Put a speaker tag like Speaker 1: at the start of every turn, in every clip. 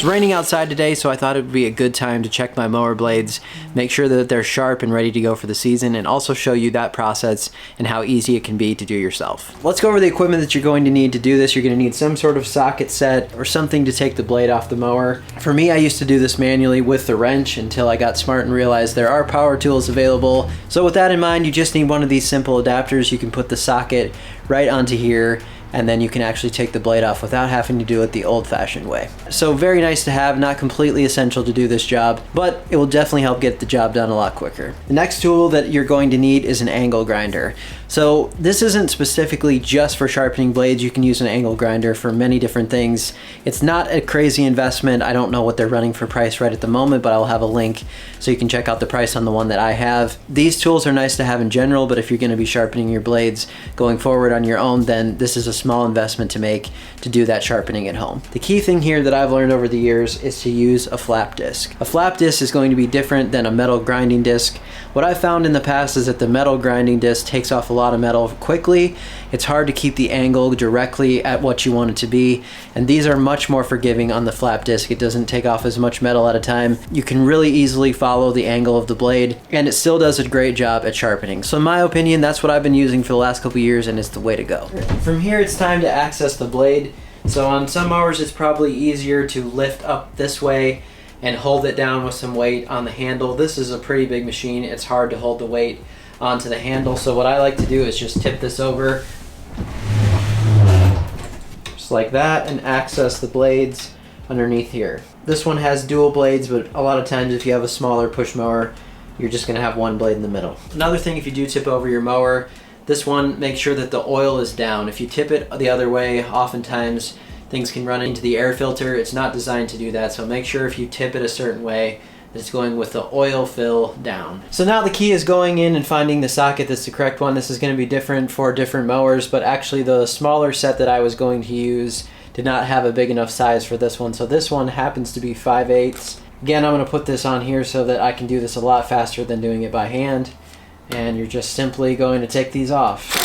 Speaker 1: raining outside today, so I thought it would be a good time to check my mower blades, make sure that they're sharp and ready to go for the season, and also show you that process and how easy it can be to do yourself. Let's go over the equipment that you're going to need to do this. You're going to need some sort of socket set or something to take the blade off the mower. For me, I used to do this manually with the wrench until I got smart and realized there are power tools available. So with that in mind, you just need one of these simple adapters. You can put the socket right onto here, and then you can actually take the blade off without having to do it the old-fashioned way. So very nice to have, not completely essential to do this job, but it will definitely help get the job done a lot quicker. The next tool that you're going to need is an angle grinder. So this isn't specifically just for sharpening blades. You can use an angle grinder for many different things. It's not a crazy investment. I don't know what they're running for price right at the moment, but I'll have a link so you can check out the price on the one that I have. These tools are nice to have in general, but if you're going to be sharpening your blades going forward on your own, then this is a small investment to make to do that sharpening at home. The key thing here that I've learned over the years is to use a flap disc. A flap disc is going to be different than a metal grinding disc. What I've found in the past is that the metal grinding disc takes off a lot of metal quickly. It's hard to keep the angle directly at what you want it to be, and these are much more forgiving on the flap disc. It doesn't take off as much metal at a time. You can really easily follow the angle of the blade, and it still does a great job at sharpening. So in my opinion, that's what I've been using for the last couple years, and it's the way to go. From here, it's time to access the blade. So on some mowers, it's probably easier to lift up this way and hold it down with some weight on the handle. This is a pretty big machine. It's hard to hold the weight onto the handle. So what I like to do is just tip this over just like that and access the blades underneath here. This one has dual blades, but a lot of times if you have a smaller push mower, you're just gonna have one blade in the middle. Another thing, if you do tip over your mower, this one, make sure that the oil is down. If you tip it the other way, oftentimes things can run into the air filter. It's not designed to do that, so make sure if you tip it a certain way, that it's going with the oil fill down. So now the key is going in and finding the socket that's the correct one. This is going to be different for different mowers, but actually the smaller set that I was going to use did not have a big enough size for this one. So this one happens to be 5/8. Again, I'm going to put this on here so that I can do this a lot faster than doing it by hand. And you're just simply going to take these off.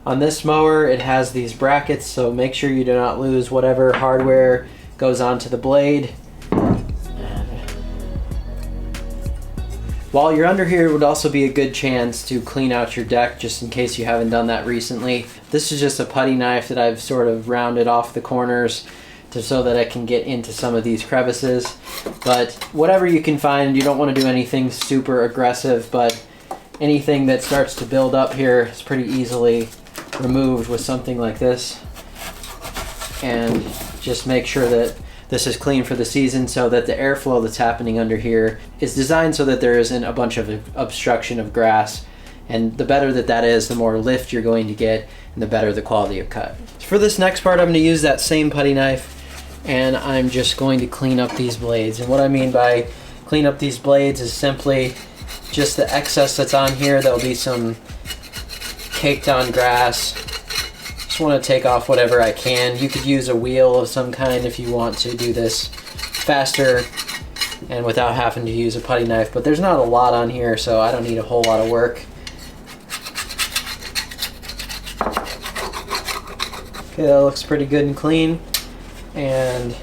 Speaker 1: On this mower, it has these brackets, so make sure you do not lose whatever hardware goes onto the blade. And while you're under here, it would also be a good chance to clean out your deck, just in case you haven't done that recently. This is just a putty knife that I've sort of rounded off the corners so that I can get into some of these crevices. But whatever you can find, you don't want to do anything super aggressive, but anything that starts to build up here is pretty easily removed with something like this. And just make sure that this is clean for the season so that the airflow that's happening under here is designed so that there isn't a bunch of obstruction of grass. And the better that is, the more lift you're going to get and the better the quality of cut. For this next part, I'm going to use that same putty knife, and I'm just going to clean up these blades. And what I mean by clean up these blades is simply just the excess that's on here. There'll be some caked on grass. Just want to take off whatever I can. You could use a wheel of some kind if you want to do this faster and without having to use a putty knife, but there's not a lot on here, so I don't need a whole lot of work. Okay, that looks pretty good and clean. And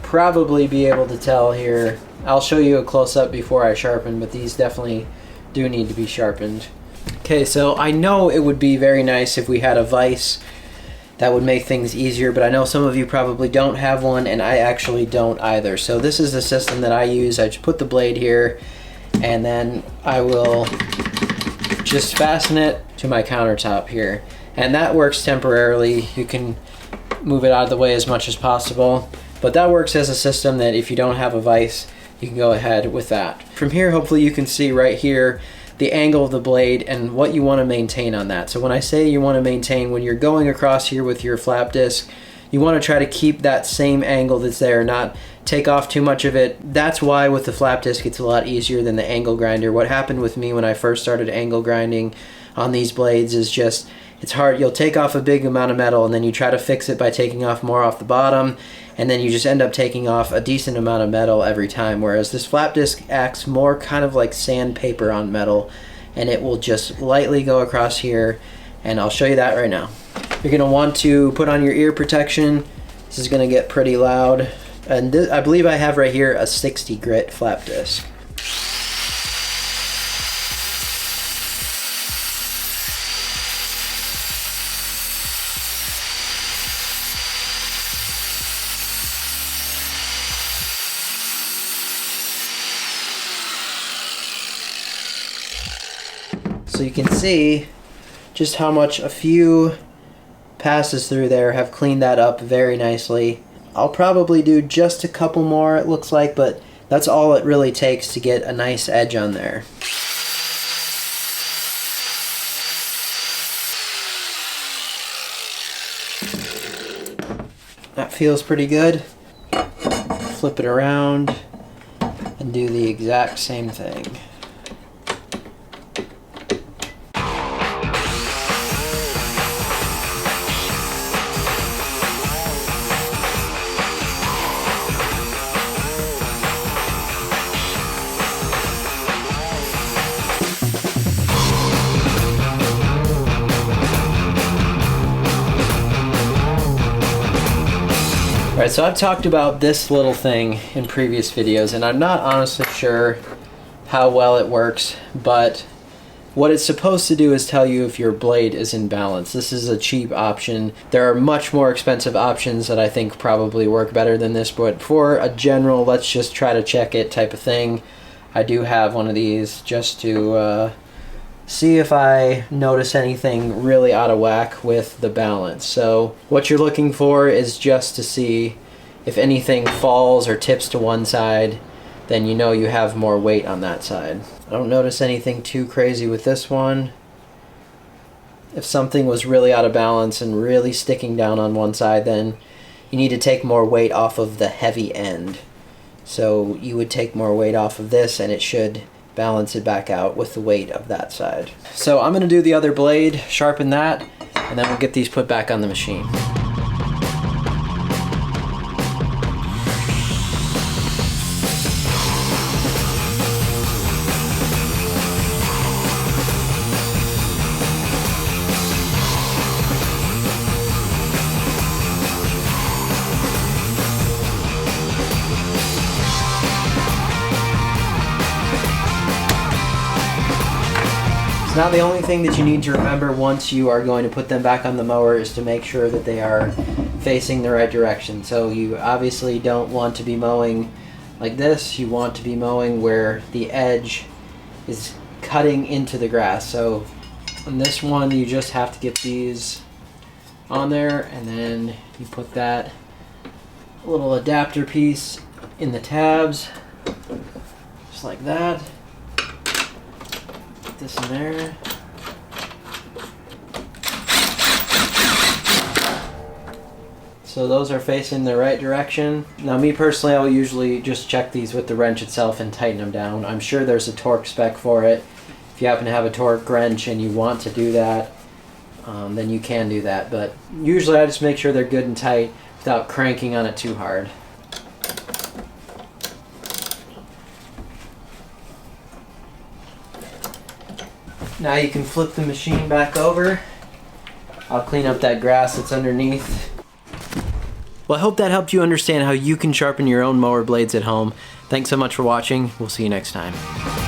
Speaker 1: probably be able to tell here. I'll show you a close-up before I sharpen, but these definitely do need to be sharpened. Okay, so I know it would be very nice if we had a vise. That would make things easier, but I know some of you probably don't have one, and I actually don't either. So this is the system that I use. I just put the blade here, and then I will just fasten it to my countertop here. And that works temporarily. You can move it out of the way as much as possible, but that works as a system that if you don't have a vise, you can go ahead with that. From here, hopefully you can see right here the angle of the blade and what you want to maintain on that. So when I say you want to maintain, when you're going across here with your flap disc, you want to try to keep that same angle that's there, not take off too much of it. That's why with the flap disc it's a lot easier than the angle grinder. What happened with me when I first started angle grinding on these blades is just, it's hard. You'll take off a big amount of metal and then you try to fix it by taking off more off the bottom, and then you just end up taking off a decent amount of metal every time, whereas this flap disc acts more kind of like sandpaper on metal, and it will just lightly go across here, and I'll show you that right now. You're gonna want to put on your ear protection. This is gonna get pretty loud. And I believe I have right here a 60 grit flap disc. So you can see just how much a few passes through there have cleaned that up very nicely. I'll probably do just a couple more, it looks like, but that's all it really takes to get a nice edge on there. That feels pretty good. Flip it around and do the exact same thing. Alright, so I've talked about this little thing in previous videos, and I'm not honestly sure how well it works, but what it's supposed to do is tell you if your blade is in balance. This is a cheap option. There are much more expensive options that I think probably work better than this, but for a general, let's just try to check it type of thing, I do have one of these just to see if I notice anything really out of whack with the balance. So what you're looking for is just to see if anything falls or tips to one side, then you know you have more weight on that side. I don't notice anything too crazy with this one. If something was really out of balance and really sticking down on one side, then you need to take more weight off of the heavy end. So you would take more weight off of this and it should balance it back out with the weight of that side. So I'm gonna do the other blade, sharpen that, and then we'll get these put back on the machine. Now the only thing that you need to remember once you are going to put them back on the mower is to make sure that they are facing the right direction. So you obviously don't want to be mowing like this. You want to be mowing where the edge is cutting into the grass. So on this one you just have to get these on there, and then you put that little adapter piece in the tabs just like that. This in there. So those are facing the right direction. Now me personally, I will usually just check these with the wrench itself and tighten them down. I'm sure there's a torque spec for it. If you happen to have a torque wrench and you want to do that, then you can do that. But usually I just make sure they're good and tight without cranking on it too hard. Now you can flip the machine back over. I'll clean up that grass that's underneath. Well, I hope that helped you understand how you can sharpen your own mower blades at home. Thanks so much for watching. We'll see you next time.